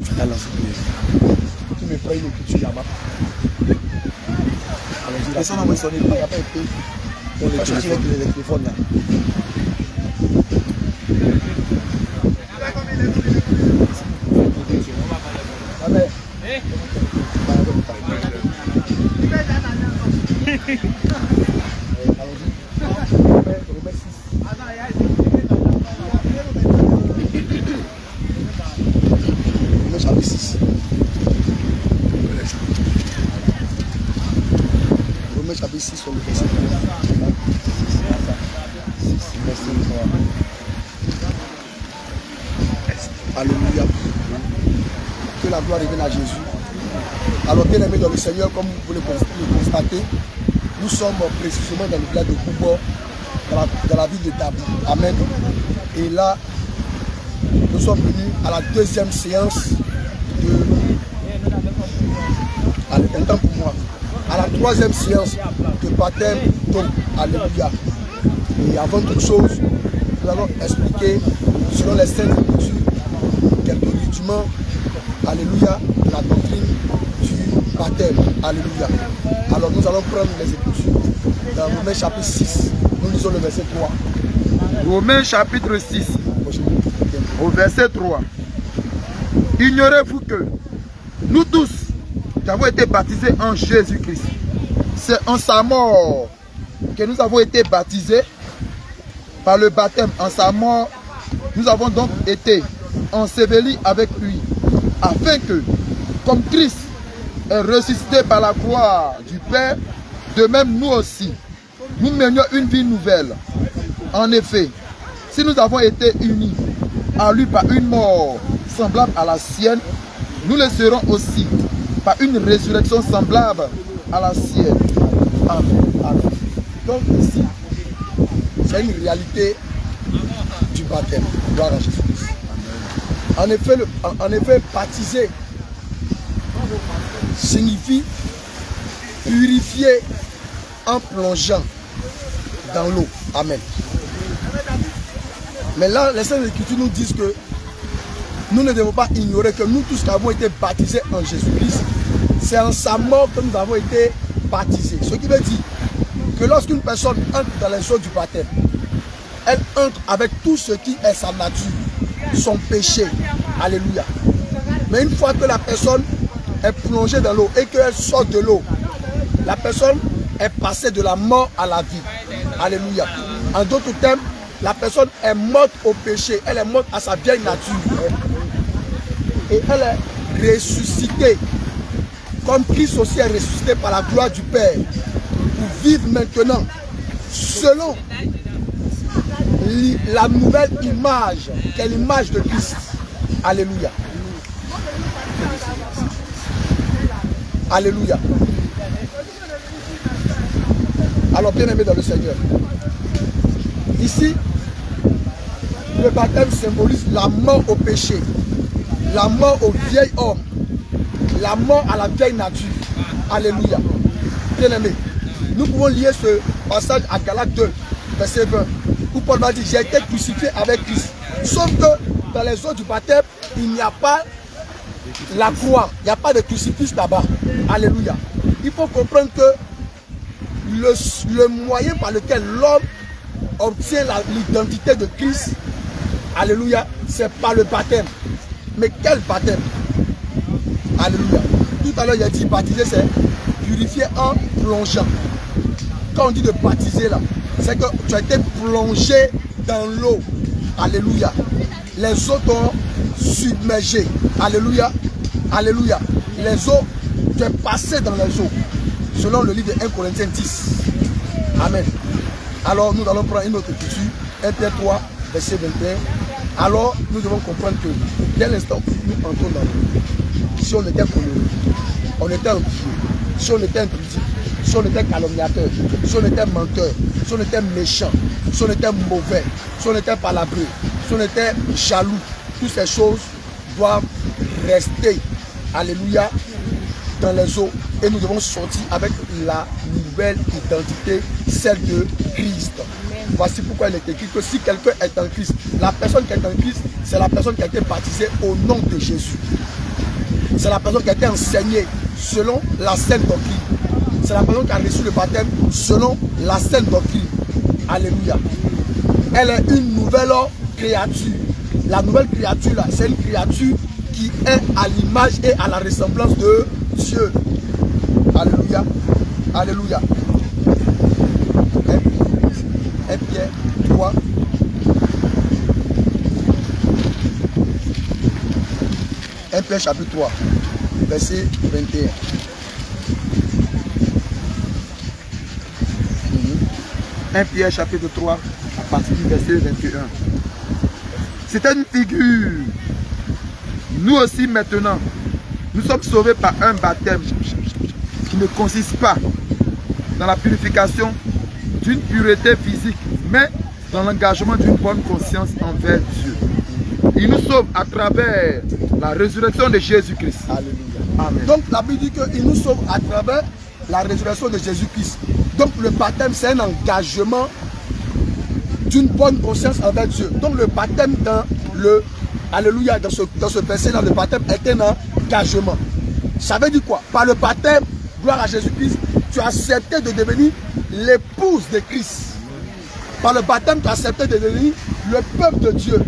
Alors, tu me prends une écriture là-bas. Alors, je personne n'a sonné, il n'y a pas été. On va chercher avec le téléphone là. Chapitre 6 sur le verset 3. Alléluia. Que la gloire revienne à Jésus. Alors, bien aimés dans le Seigneur, comme vous pouvez le constater, nous sommes précisément dans le village de Koubor, dans la ville de Tabou. Amen. Et là, nous sommes venus à la deuxième séance de... Un temps pour moi. À la troisième séance de baptême d'eau. Alléluia. Et avant toute chose, nous allons expliquer, selon les saintes écritures, quelques rudiments, alléluia, de la doctrine du baptême. Alléluia. Alors nous allons prendre les écritures dans Romains chapitre 6. Nous lisons le verset 3. Romains chapitre 6, au verset 3. Ignorez-vous que nous tous qui avons été baptisés en Jésus-Christ, c'est en sa mort que nous avons été baptisés. Par le baptême en sa mort, nous avons donc été ensevelis avec lui, afin que, comme Christ est ressuscité par la gloire du Père, de même nous aussi, nous menions une vie nouvelle. En effet, si nous avons été unis à lui par une mort semblable à la sienne, nous le serons aussi par une résurrection semblable à la sienne. Amen. Amen. Donc ici, c'est une réalité du baptême. Gloire à Jésus-Christ. En effet, baptiser signifie purifier en plongeant dans l'eau. Amen. Mais là, les Saintes Écritures nous disent que nous ne devons pas ignorer que nous tous qui avons été baptisés en Jésus-Christ, c'est en sa mort que nous avons été baptisés. Ce qui veut dire que lorsqu'une personne entre dans les eaux du baptême, elle entre avec tout ce qui est sa nature, son péché. Alléluia. Mais une fois que la personne est plongée dans l'eau et qu'elle sort de l'eau, la personne est passée de la mort à la vie. Alléluia. En d'autres termes, la personne est morte au péché, elle est morte à sa vieille nature. Et elle est ressuscitée, comme Christ aussi est ressuscité par la gloire du Père, pour vivre maintenant selon la nouvelle image, qui est l'image de Christ. Alléluia. Alléluia. Alors, bien aimé dans le Seigneur, ici, le baptême symbolise la mort au péché, la mort au vieil homme, la mort à la vieille nature. Alléluia. Bien aimé, nous pouvons lier ce passage à Galates 2, verset 20, où Paul va dire, j'ai été crucifié avec Christ. Sauf que dans les eaux du baptême, il n'y a pas la croix, il n'y a pas de crucifix là-bas. Alléluia. Il faut comprendre que le moyen par lequel l'homme obtient l'identité de Christ, alléluia, c'est par le baptême. Mais quel baptême? Alléluia. Tout à l'heure, il a dit baptiser, c'est purifier en plongeant. Quand on dit de baptiser là, c'est que tu as été plongé dans l'eau. Alléluia. Les eaux t'ont submergé. Alléluia. Alléluia. Les eaux, tu es passé dans les eaux. Selon le livre de 1 Corinthiens 10. Amen. Alors nous allons prendre une autre écriture. 1 Pierre 3, verset 21. Alors nous devons comprendre que dès l'instant où nous entrons dans l'eau, si on était coloré, on était un si on était intrusif, si on était calomniateur, si on était menteur, si on était méchant, si on était mauvais, si on était palabreux, si on était jaloux, toutes ces choses doivent rester, alléluia, dans les eaux, et nous devons sortir avec la nouvelle identité, celle de Christ. Voici pourquoi il est écrit que si quelqu'un est en Christ, la personne qui est en Christ, c'est la personne qui a été baptisée au nom de Jésus. C'est la personne qui a été enseignée selon la sainte doctrine. C'est la personne qui a reçu le baptême selon la sainte doctrine. Alléluia. Elle est une nouvelle créature. La nouvelle créature là, c'est une créature qui est à l'image et à la ressemblance de Dieu. Alléluia. Alléluia. 1 Pierre 3. 1 Pierre chapitre 3, verset 21. 1 Pierre chapitre 3, à partir du verset 21. C'est une figure. Nous aussi maintenant, nous sommes sauvés par un baptême qui ne consiste pas dans la purification d'une pureté physique, mais dans l'engagement d'une bonne conscience envers Dieu. Il nous sauve à travers la résurrection de Jésus-Christ. Alléluia. Amen. Donc la Bible dit qu'il nous sauve à travers la résurrection de Jésus-Christ. Donc le baptême, c'est un engagement d'une bonne conscience envers Dieu. Donc le baptême dans le... Alléluia, dans ce verset-là, le baptême est un engagement. Ça veut dire quoi? Par le baptême, gloire à Jésus-Christ, tu as accepté de devenir l'épouse de Christ. Par le baptême, tu as accepté de devenir le peuple de Dieu.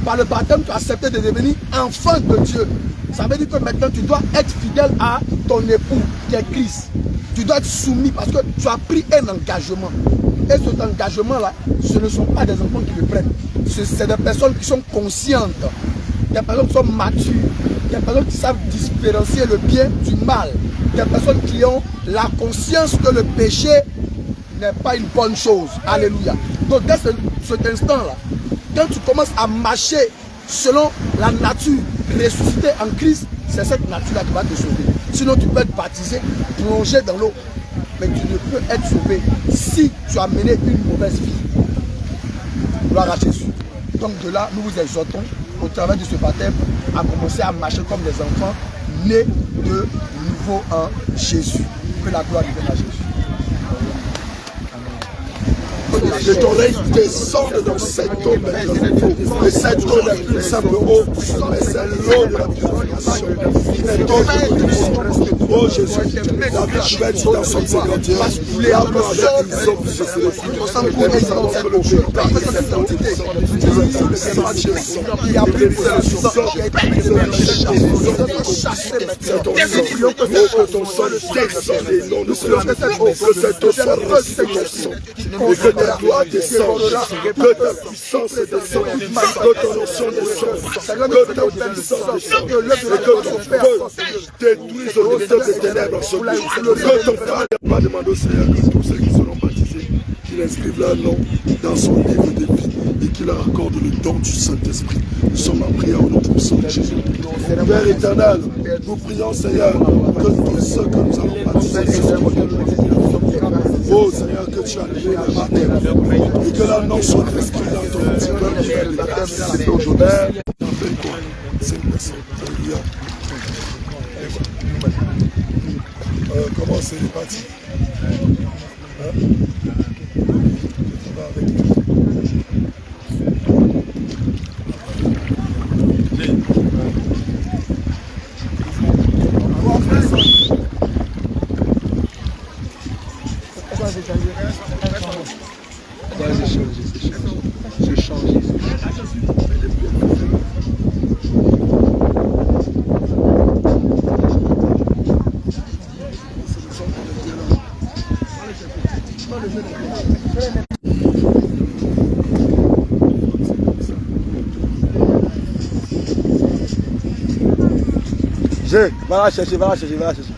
Par le baptême, tu as accepté de devenir enfant de Dieu. Ça veut dire que maintenant, tu dois être fidèle à ton époux, qui est Christ. Tu dois être soumis parce que tu as pris un engagement. Et cet engagement-là, ce ne sont pas des enfants qui le prennent. C'est des personnes qui sont conscientes, des personnes qui sont matures, des personnes qui savent différencier le bien du mal, des personnes qui ont la conscience que le péché n'est pas une bonne chose. Alléluia. Donc dès cet instant-là, quand tu commences à marcher selon la nature ressuscitée en Christ, c'est cette nature-là qui va te sauver. Sinon tu peux être baptisé, plongé dans l'eau, mais tu ne peux être sauvé si tu as mené une mauvaise vie. Gloire à Jésus. Donc de là, nous vous exhortons au travers de ce baptême à commencer à marcher comme des enfants nés de nouveau en Jésus. Que la gloire revienne à Jésus. Que ton règne descende dans cet homme. Et cet homme est plus simple eau, mais c'est l'eau de la purification. Oh Jésus, la vie chouette dans son Seigneur, la mort avec les hommes, je sais le que ta gloire descende, que ta puissance descende, que ton onction descende, que ta puissance descende, et que ton feu détruise le mystère des ténèbres en ce lieu. Que ton Père va demander au Seigneur que tous ceux qui seront baptisés, qu'il inscrive leur nom dans son livre de vie et qu'il leur accorde le don du Saint-Esprit. Nous sommes en prière au nom puissant de Jésus. Père éternel, nous prions Seigneur que tous ceux que nous allons baptiser soient oh Seigneur, que tu as levé le baptême et que leur nom soit inscrit dans ton petit aujourd'hui. Appelle-toi, Saint-Esprit. Alléluia. Comment c'est réparti? Ça va avec nous. Je change. Va la chercher, va la chercher, va la chercher.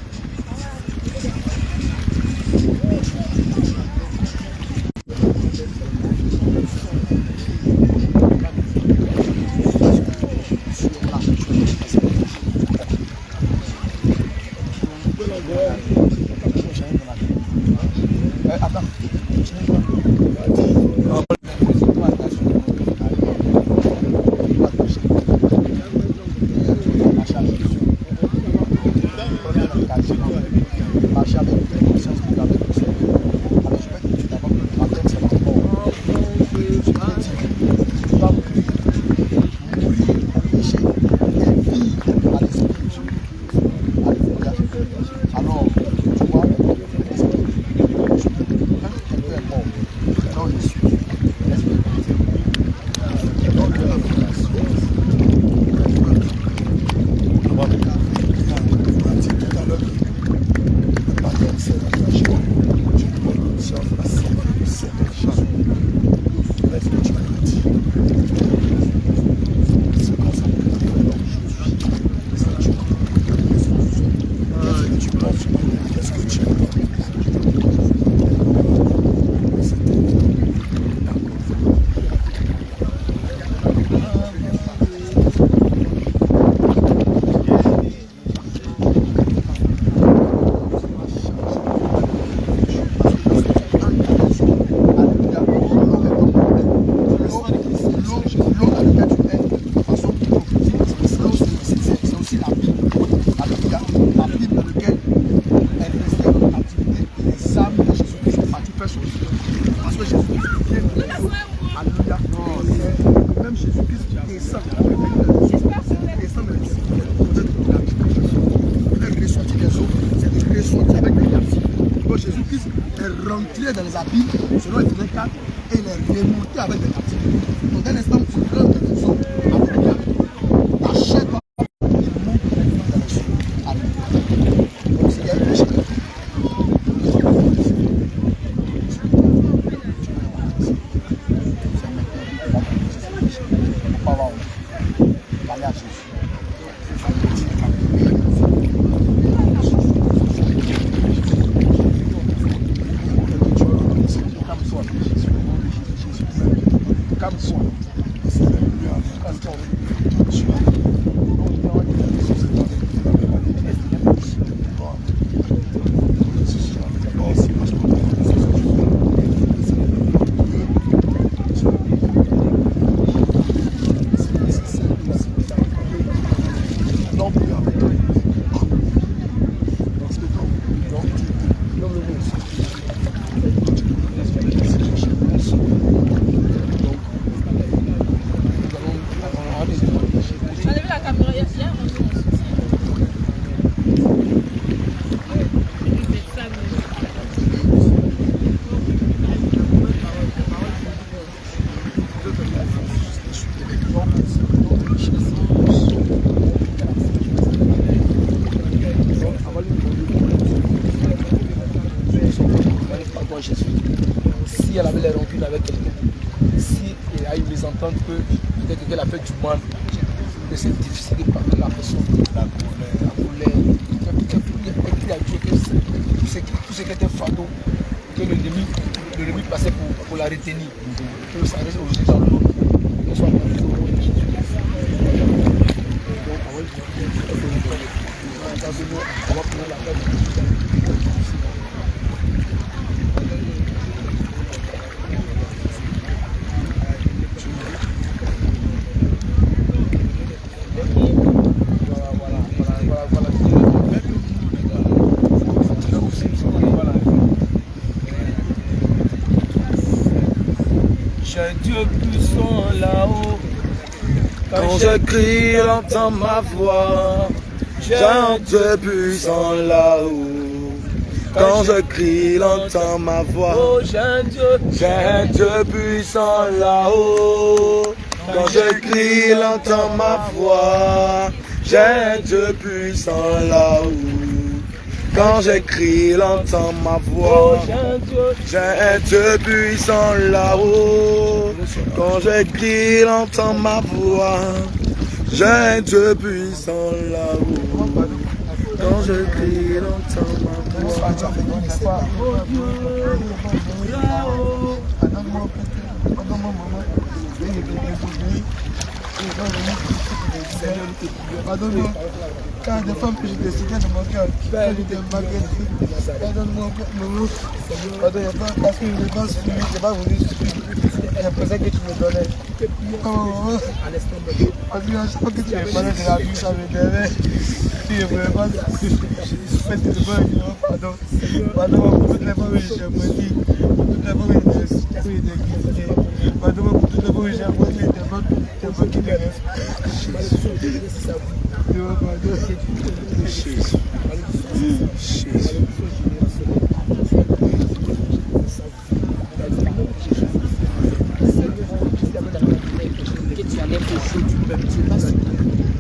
rentré dans les abîmes, selon Éphésiens 4, et il est remonté avec des captifs. Donc, un instant, tu rentres dans une zone avec Dieu. Ta chair va monter dans les cieux. Alléluia. Donc, s'il y a un péché, si elle avait les rancunes avec quelqu'un, si il y a eu des ententes que peut-être qu'elle a fait du mal, que c'est difficile de parler de la personne, la colère, tout ce qui était fardeau, que l'ennemi passait pour la retenir, que ça reste aujourd'hui dans l'eau, que soit pour les autres. On va prendre la peine. J'ai un Dieu puissant là-haut. Quand je crie, il entend ma voix. J'ai un Dieu puissant là-haut. Quand je crie, il entend ma voix. Oh, j'ai un Dieu puissant là-haut. Quand je crie, il entend ma voix. J'ai un Dieu puissant là-haut. Quand je crie, il entend ma voix. J'ai un Dieu puissant là-haut. Quand je crie, il entend ma voix. J'ai un Dieu puissant là-haut. Quand je crie, il entend ma voix. Pardonne-moi, car des femmes que j'ai décidé de mon cœur, pardonne-moi, pardonne, parce que je n'ai pas suivi, je n'ai pas voulu suivre la présence que tu me donnais. Parce que chaque fois que tu me parlais de la vie, ça me devait. Tu ne voulais pas pardon. Pardon pour toutes les femmes que j'ai appréciées, pour toutes les femmes que j'ai critiquées, pardon pour toutes les femmes que j'ai appréciées, des femmes qui me restent.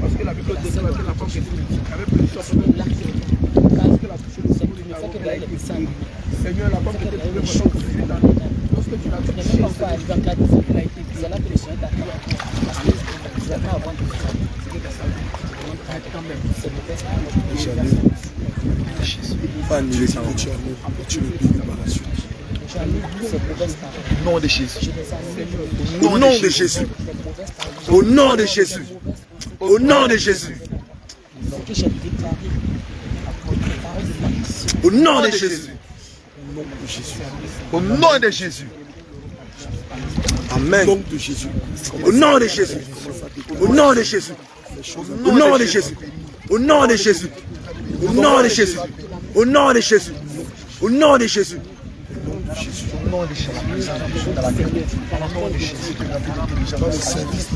Parce que la Bible dit que la femme qui avait plus de choses, Seigneur, la femme qui était trouvée pendant 18 ans, lorsque tu l'as touchée, Pas annuler ça. Au nom de Jésus. Au nom de Jésus. Au nom de Jésus. Au nom de Jésus. Au nom de Jésus. Au nom de Jésus. Amen. Au nom de Jésus. Au nom de Jésus. Au nom de Jésus. Au nom de Jésus. Au nom de Jésus. Au nom de Jésus. Au nom de Jésus. Au nom de Jésus, dans la terre, au nom de Jésus, dans le service,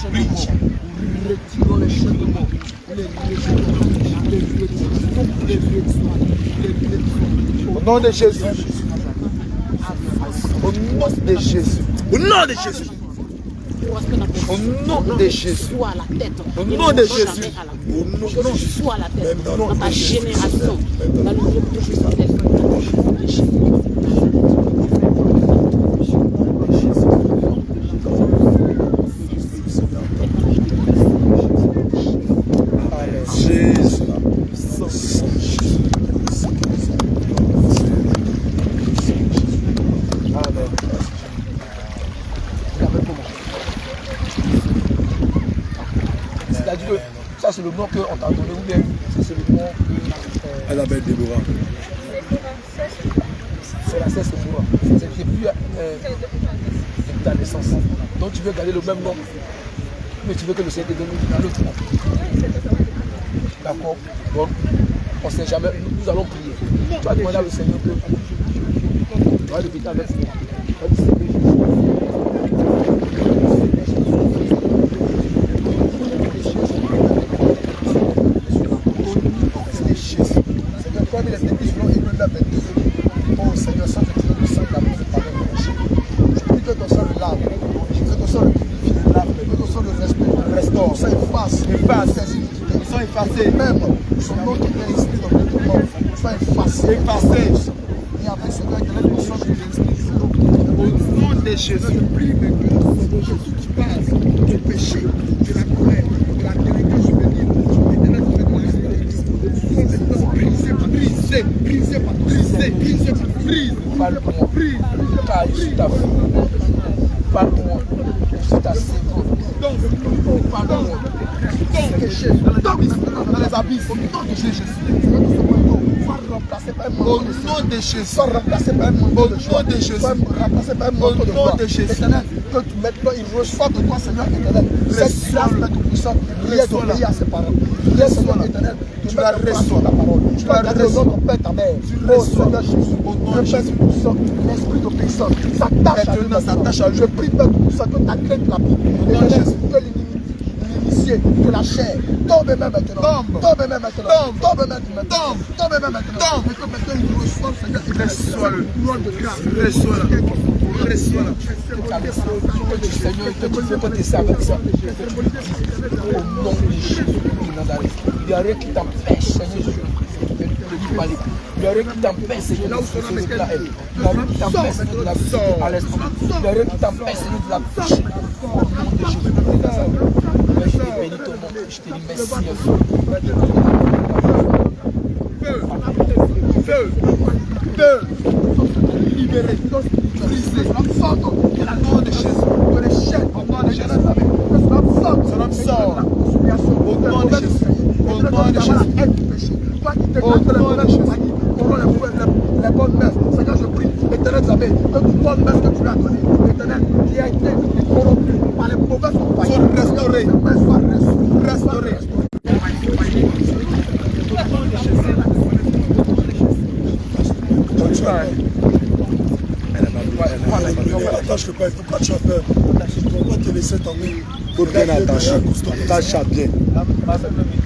chaînes de mort. Retirons les chaînes de mort. Les au nom de Jésus. Au nom de Jésus. Au nom de Jésus. Au nom de Jésus. Au nom de Jésus. Au nom de Jésus. Sois la tête dans ta génération. Dans le nom de Jésus. C'est-à-dire que ça c'est le nom qu'on t'a donné ou bien ça c'est le nom Elle appelle Déborah. C'est la cesse de Déborah. C'est depuis ta naissance. Donc tu veux garder le même nom, mais tu veux que le Seigneur te donne un autre nom. D'accord. Donc on ne sait jamais, nous allons prier. Tu vas demander au Seigneur que tu vas l'éviter avec moi. Oh Seigneur, sans te tirer le sang de la mort, pardon de péché. Je prie que ton sang le lave, je prie que ton sang le purifie, que ton sang le restaure, ton sang efface tes iniquités, ton sang effacé, même son nom qui est inscrit dans notre mort, soit effacé. Et avec ce nom éternel, ton sang qui est inscrit sur nous. Au nom de Jésus, je prie maintenant, Seigneur Jésus, qui passe du péché, de la colère, de la délinquance juvénile, éternel, brise. Parle-moi, car je suis ta fille. Parle-moi, je suis ta sévère. Parle-moi, dans les abysses, au nom de Jésus. Sois remplacé par un manteau de Jésus. Sois remplacé par un manteau de Jésus. Sois remplacé par un manteau de gloire. Éternel, que tu maintenant il reçoit de toi, Seigneur éternel. Cette grâce de tout-puissant, liée d'obéir à ses paroles. Liée, Seigneur éternel, tu la reçois ta parole. Tu vas garder au nom de ton Père, ta mère. Oh Seigneur Jésus, au nom de Jésus, l'esprit d'obéissance s'attache à lui. Je prie, Père tout-puissant, que ta crainte la vie. Au nom de Jésus, que l'initié de la chair tombe même maintenant. Tombe même maintenant. Tombe maintenant. Tombe même maintenant. Et que maintenant il reçoit, Seigneur, il reçoit le couronne de grâce. Reçois-la. Reçois-la. Que tu, Seigneur, que tu fais que tes serviteurs. Au nom de Jésus de Nazareth. Il n'y a rien qui t'empêche, Seigneur Jésus, de lui parler. Il n'y a rien qui t'empêche, Seigneur, de se de la haine. Il n'y a rien qui t'empêche, Seigneur, de la toucher à l'esprit. Il n'y a rien qui t'empêche, Seigneur, de la toucher. Au nom de Jésus de Nazareth. Je te bénis ton nom. Je te dis merci. Feu. Libéré. Brisé. Sorte de la gloire de Jésus. Que les chaînes, au nom de Jésus. Son homme sort. Au nom de Jésus. Au nom de Jésus. Toi qui t'éclates les bonnes messes. Seigneur, je prie, éternel Zabé, que toute bonne messe que tu lui as donnée, éternel, qui a été corrompue par les mauvaises compagnies, soit restaurée. Restaurée. Attache le pain. Pourquoi tu as peur? Pourquoi te laisser tomber? Faut bien attacher. Attache à bien.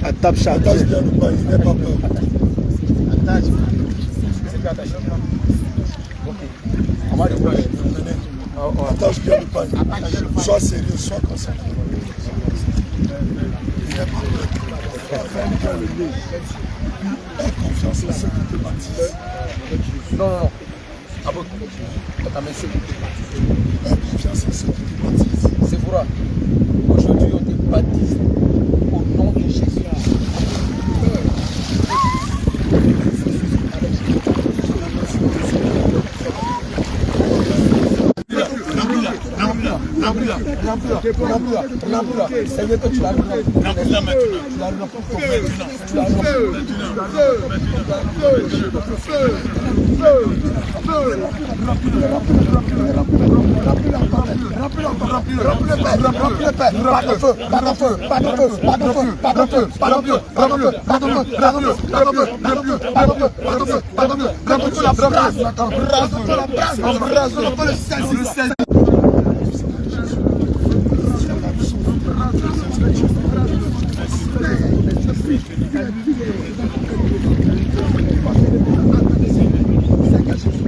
Attache à bien. Attache bien le pain, il n'est pas peur. Attache bien le pain. Sois sérieux, sois concentré. Il n'est pas peur. Ferme bien le nez. Aie confiance en ceux qui te baptisent. Non. Ta merci. Aie confiance en ceux qui te baptisent. C'est pour ça. Aujourd'hui, on te baptise au nom de Jésus. Seigneur, que tu l'as Saint-Esprit.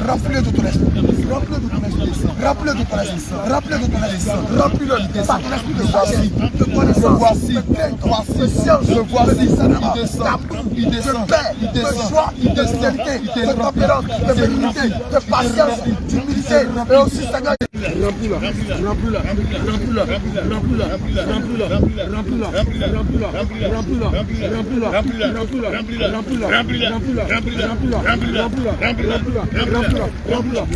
Remplis de ton esprit. Remplis de ton esprit. Remplis de ton esprit. Remplis de ton esprit. Remplis-le de ton esprit. De voici. De voici. De voici. Il descend. Il descend. Il descend. De tempérance. De bénignité. De patience. D'humilité. Et aussi, Seigneur. Remplis-la. Remplis-la. Remplis-la. Remplis-la. Remplis-la. Remplis-la. Remplis-la. Remplis-la. Remplis-la. Remplis-la. Remplis-la. Remplis-la. Remplis-la.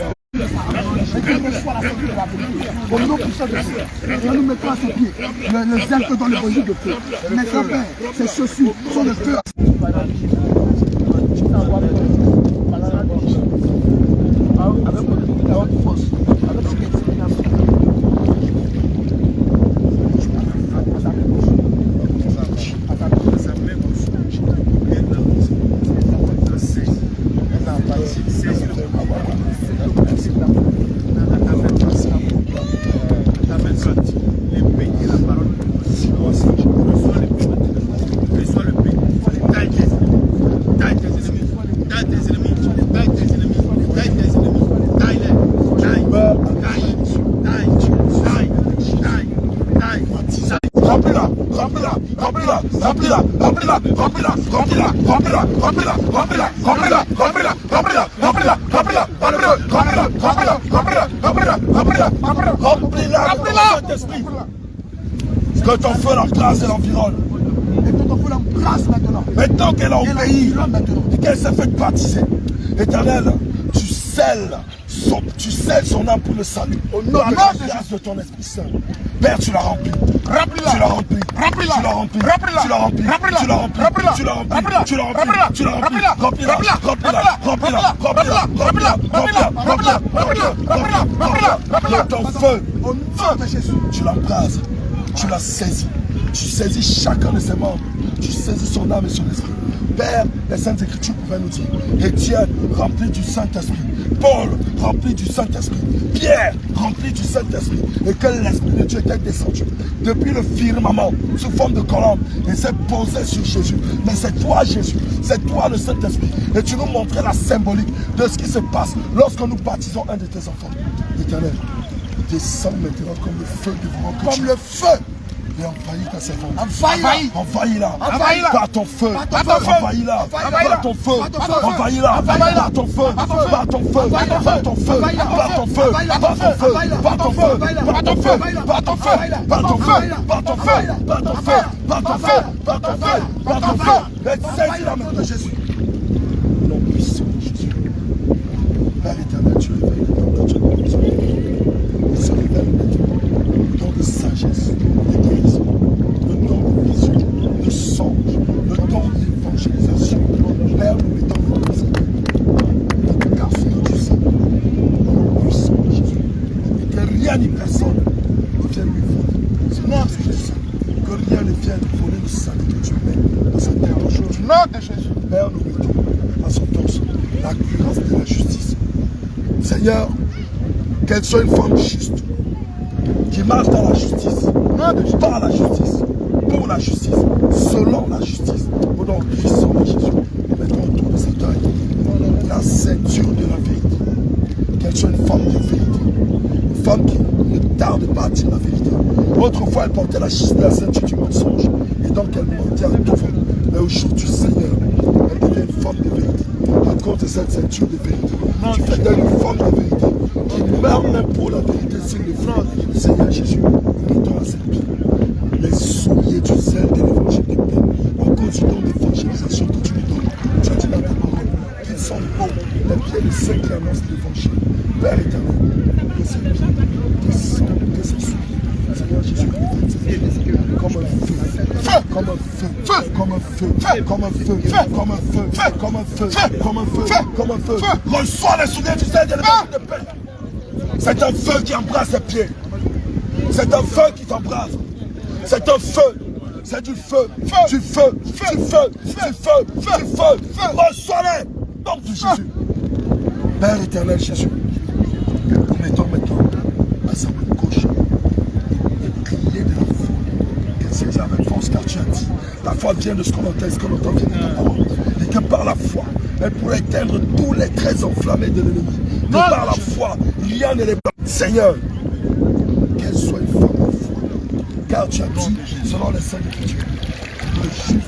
Au nom puissant de Dieu, et nous mettons à ses pieds les ailes dans l'évangile de feu. Maintenant, Père, ces chaussures sont le feu. Que ton feu l'embrasse et l'environne. Et que ton feu l'embrasse maintenant. Maintenant qu'elle a obéi et qu'elle s'est fait baptiser, Éternel, tu scelles son âme pour le salut. Au nom de la grâce de ton Esprit Saint. Père, tu l'as rempli. Remplis-la. Tu l'as rempli. Remplis-la. Tu l'as rempli. Remplis-la. Tu l'as rempli. Remplis-la. Tu l'as rempli. Remplis-la. Tu l'as rempli. Tu l'as rempli. Tu l'as rempli. Remplis-la. Remplis-la. Remplis-la. Remplis-la. Remplis-la. Remplis-la. Remplis-la. Remplis-la. Ton feu. Au nom de Jésus. Tu l'embrases. Tu l'as saisi. Tu saisis chacun de ses membres. Tu saisis son âme et son esprit. Père, les Saintes Écritures pouvaient nous dire. Étienne, rempli du Saint-Esprit. Paul, rempli du Saint-Esprit. Pierre, rempli du Saint-Esprit. Et que l'Esprit de Dieu était descendu depuis le firmament sous forme de colombe et s'est posé sur Jésus. Mais c'est toi, Jésus. C'est toi, le Saint-Esprit. Et tu nous montrais la symbolique de ce qui se passe lorsque nous baptisons un de tes enfants. Éternel, descends maintenant comme le feu dévorant. Comme le feu. Et envahis ta servante. Envahis-la. Par ton feu. Envahis-la. Par ton feu. Envahis-la. Par ton feu. Par ton feu. Par ton feu. Par ton feu. Par ton feu. Par ton feu. Par ton feu. Par ton feu. Par ton feu. Par ton feu. Par ton feu. Par ton feu. Par ton feu. Par ton feu. Saisis la main de Jésus. Nom puissant de Jésus. Père éternel, tu réveilles le nom de Dieu. Il se révèle maintenant. Le don de sagesse, de guérison, le don de vision, de songe, le don d'évangélisation. Père, nous mettons dans le Seigneur. Notre grâce que tu sais, au nom puissant de Jésus. Et que rien ni personne ne vienne lui voler. C'est nom de Jésus. Que rien ne vienne voler le salut que tu mets dans cette terre aujourd'hui. Nom de Jésus. Père, nous mettons à son torse la grâce de la justice. Seigneur, qu'elle soit une femme juste, qui marche dans la justice, par la justice, pour la justice, selon la justice, au nom puissant de Jésus. Mettons autour de sa taille la ceinture de la vérité. Qu'elle soit une femme de vérité, une femme qui ne tarde pas à dire la vérité. Autrefois, elle portait la ceinture du mensonge, et donc elle mentait à tout vent. Mais aujourd'hui, Seigneur, elle devient une femme de vérité. À cause de cette ceinture de vérité, tu fais d'elle une femme de vérité, qui meurt même pour la vérité sur le front. Seigneur Jésus, mettons à ses pieds les souliers du zèle de l'évangile de paix. À cause du don d'évangélisation que tu lui donnes, tu as dit dans ta parole qu'ils sont beaux, les pieds de ceux qui annoncent l'évangile. Père éternel, que ces pieds descendent, que ces souliers, Seigneur Jésus, comme un feu, comme un feu, comme un feu, comme un feu, comme un feu, comme un feu, comme un feu, comme un feu. Reçois les souliers du zèle de l'évangile de paix. C'est un feu qui embrasse tes pieds. C'est un feu qui t'embrase. C'est un feu. C'est du feu. Du feu. Du feu. Du feu. Du feu. Reçois-les. Nom de Jésus. Père éternel Jésus, nous mettons maintenant à sa main gauche le clé de la foi. Que ces sortir avec force car tu as dit. La foi vient de ce qu'on entend, ce qu'on entend vient de ta parole. Et que par la foi, elle pourrait éteindre tous les traits enflammés de l'ennemi. Que par la foi, rien ne les bat. Seigneur, qu'elle soit une femme de foi. Car tu as dit, selon les saints Écritures, le juif.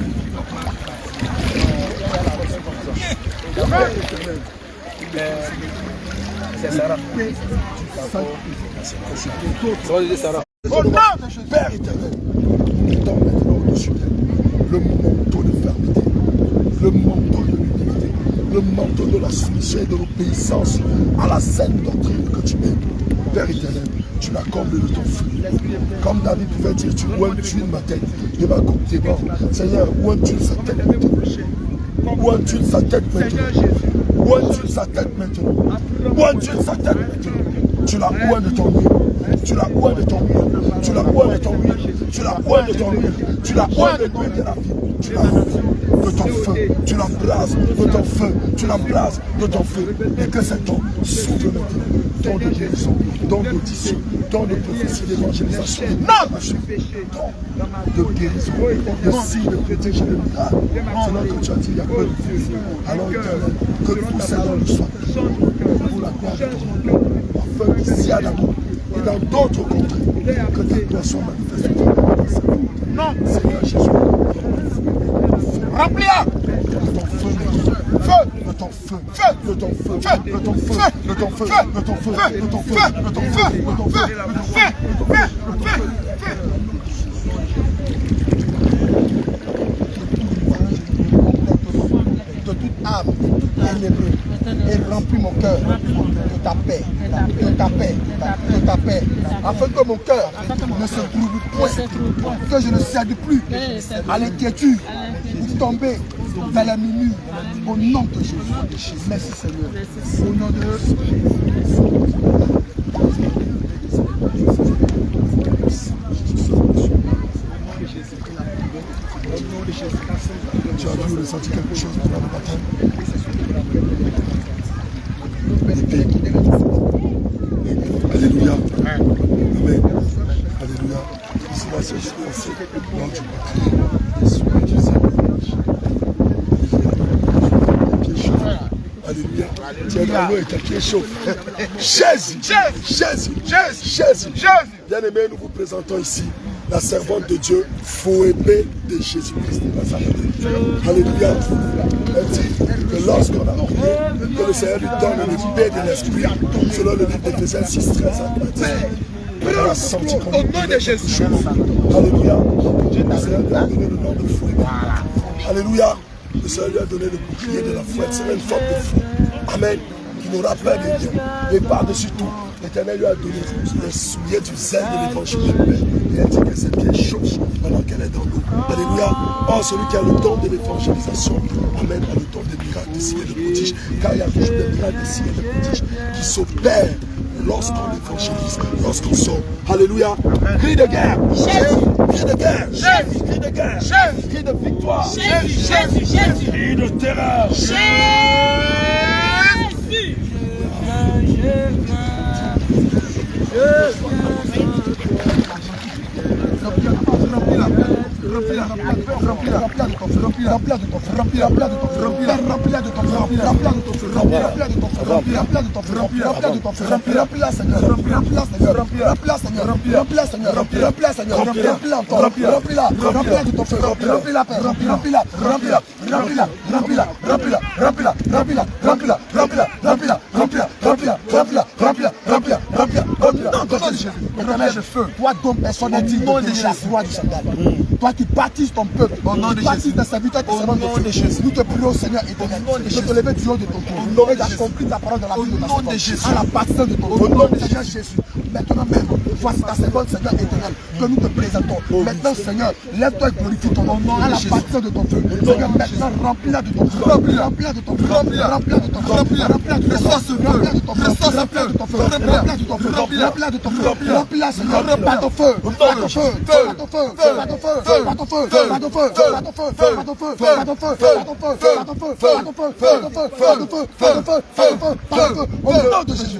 C'est Sarah. Père éternel, nous mettons maintenant au-dessus d'elle le manteau de fermeté, le manteau de l'humilité, le manteau de la soumission et de l'obéissance à la sainte doctrine que tu mets. Père éternel, tu la combles de ton feu. Comme David pouvait dire, tu ointules ma tête de ma coupe tes bords. Seigneur, ointule sa tête maintenant. Ointule sa tête maintenant. Ointule sa tête maintenant. Ointule sa tête maintenant. Tu la oins de ton huile. Tu la oins de ton huile. Tu la oins de ton huile. Tu la oins de ton huile. Tu la oins de l'huile de la vie. Tu la oins de ton feu. Tu l'embrases de ton feu. Tu l'embrases de ton feu. Et que cet homme s'ouvre maintenant. Don de guérison, don d'audition, don de prophétie, d'évangélisation, don de guérison, de signes de protéger le miracle. Selon que tu as dit, il y a peu de vie. Alors éternel, que tous ces dons soient pour la gloire de ton nom, afin qu'ici à l'amour et dans d'autres contrées, que ta gloire soit manifestée. Non, Seigneur Jésus, remplis-la de ton feu, de ton feu, de ton feu, de ton feu, de ton feu, de ton feu, de ton feu, de ton feu, de ton feu, de ton feu, de ton feu. De toute âme ténébreuse et remplis mon cœur de ta paix, de ta paix, de ta paix, afin que mon cœur ne se trouve point, que je ne cède plus à l'inquiétude pour tomber dans la minuit, au nom de Jésus. Merci Seigneur. Au nom de Jésus. Tu as vu ou ressenti quelque chose pendant le baptême? Alléluia. Amen. Alléluia. Ici, là, c'est juste passé lors du baptême. Alléluia. Tiens dans l'eau et ta pied chaud. Jésus. Jésus. Jésus. Bien-aimés, nous vous présentons ici la servante de Dieu, Phoébé de Jésus-Christ de Nazareth. Alléluia. Elle dit que lorsqu'on a prié, que le Seigneur lui donne le paix de l'esprit, selon le livre d'Éphésiens 6, 13 à 13. Elle a senti comme au nom de Jésus. Alléluia. Le Seigneur lui a donné le nom de Phoébé. Alléluia. Le Seigneur lui a donné le bouclier de la foi. C'est une forme de foi. Amen. Qui nous rappelle de Dieu. Et par-dessus tout, l'Éternel lui a donné le soulier du zèle de l'évangile de paix. Et elle dit que ses pieds chauffent pendant qu'elle est dans l'eau. Alléluia. Oh, celui qui a le don de l'évangélisation, amen, a le don des miracles, des signes et des prodiges. Car il y a toujours des miracles, des signes et des prodiges qui s'opèrent lorsqu'on évangélise, lorsqu'on sort. Alléluia. Cri de guerre. Cri de guerre. Cri de guerre. Cri de victoire. Cri de terreur. Toi dont personne n'a dit de la foi du Seigneur. Toi qui baptises ton peuple, qui baptises tes serviteurs, tes servants de Dieu. Nous te prions, Seigneur éternel, de te lever du haut de ton trône et d'accomplir ta parole dans la vie de ta servante. À la baptême de ton trône, Seigneur Jésus. Maintenant même, voici ta servante, Seigneur éternel, que nous te présentons. Maintenant, Seigneur, lève-toi et glorifie ton nom à la baptême de ton feu. Seigneur, maintenant, remplis-la de ton feu. Remplis-la de ton feu. Remplis-la de ton feu. Remplis-la de ton feu. Remplis-la de ton feu. Remplis-la de ton feu. Remplis-la de ton feu. Remplis-la de ton feu. Remplis-la, Seigneur. Pas ton feu. Pas ton feu. Pas ton feu. Pas ton feu. Pas ton feu. Pas ton feu. Pas ton feu. Pas ton feu. Pas ton feu. Pas ton feu. Pas ton feu. Pas ton feu. Pas ton feu. Pas ton feu. Pas ton feu. Pas ton feu. Pas ton feu. Au nom de Jésus.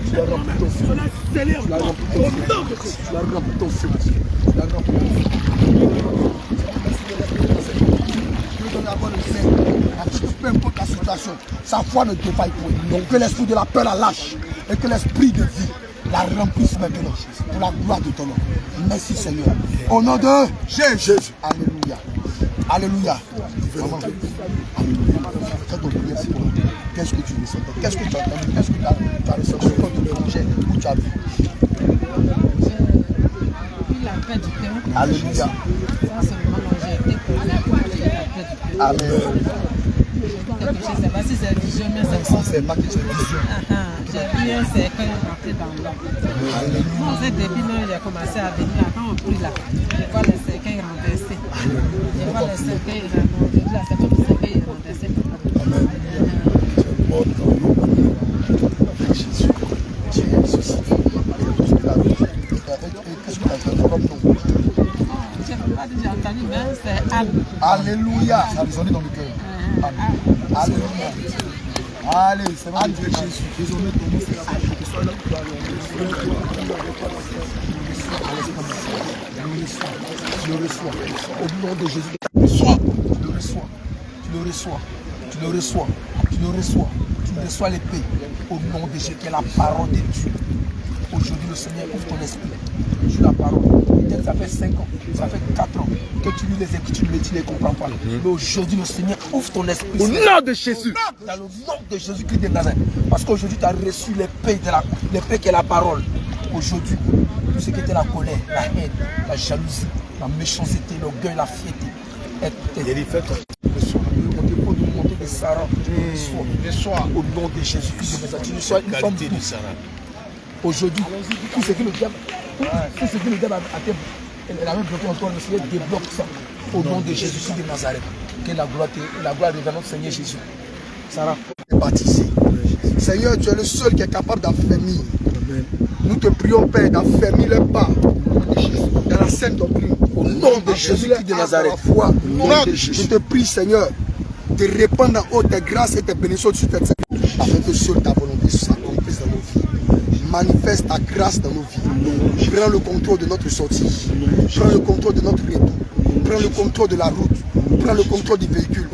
Tu l'as rempli ton feu. Tu l'as rempli ton feu. Tu l'as rempli ton feu. Tu l'as rempli ton feu. Tu veux donner à voir le Seigneur. Peu importe ta situation, sa foi ne défaille point. Donc que l'esprit de la peur la lâche et que l'esprit de vie la remplisse maintenant pour la gloire de ton nom. Merci Seigneur. Au nom de Jésus. Alléluia. Alléluia. Alléluia. Qu'est-ce que tu ressens? Qu'est-ce que tu as entendu? Qu'est-ce que tu as ressenti quand tu le mangeais? Où tu as vu? La paix du cœur. Alléluia. Ça, c'est le moment où j'ai été posé pour la paix du cœur. Amen. Quelque chose, c'est pas si c'est vision, mais c'est Ça, c'est pas que c'est vision. J'ai vu un cercueil rentrer dans l'eau. Dans ce début, j'ai commencé à venir. Quand on prie là, je vois le cercueil renversé. Je vois le cercueil renversé. Là, c'est comme le cercueil est renversé. Amen. Jésus. Tu es ressuscité. Qu'est-ce que tu as entendu comme nom? Je ne peux pas dire j'ai entendu, mais c'est Anne. Alléluia. Ça a résonné dans le cœur. Amen. Alléluia. Allez, c'est bon de Jésus. Désormais, ton nom c'est Anne. Que soit là où tu vas Je le reçois. Au nom de Jésus. Tu le reçois. Tu le reçois. Tu le reçois. Tu le reçois. Tu le reçois. Tu reçois l'épée. Au nom de Jésus, qui est la parole de Dieu. Aujourd'hui, le Seigneur ouvre ton esprit sur la parole. Peut-être ça fait 5 ans, ça fait 4 ans que tu lis les Écritures, mais tu ne les comprends pas. Mais aujourd'hui, le Seigneur ouvre ton esprit. Au nom de Jésus. Dans le nom de Jésus-Christ de Nazareth. Parce qu'aujourd'hui, tu as reçu l'épée qui est la parole. Aujourd'hui, tout ce qui était la colère, la haine, la jalousie, la méchanceté, l'orgueil, la fierté. Monter de Sarah. Au nom de Jésus-Christ de Nazareth. Tu sois une femme douce. Aujourd'hui, tout ce que le diable a même bloqué en toi, le Seigneur débloque ça. Au nom de Jésus-Christ de Nazareth. Que la gloire de notre Seigneur Jésus. Sarah est baptisée. Seigneur, tu es le seul qui est capable d'affermir. Nous te prions, Père, d'affermir les pas dans la sainte doctrine. Au nom de Jésus-Christ de Nazareth. Je te prie, Seigneur, de répandre en haut tes grâces et tes bénédictions sur cette terre. Afin que seule ta volonté s'accomplisse dans nos vies. Manifeste ta grâce dans nos vies. Prends le contrôle de notre sortie. Prends le contrôle de notre retour. Prends le contrôle de la route. Prends le contrôle du véhicule.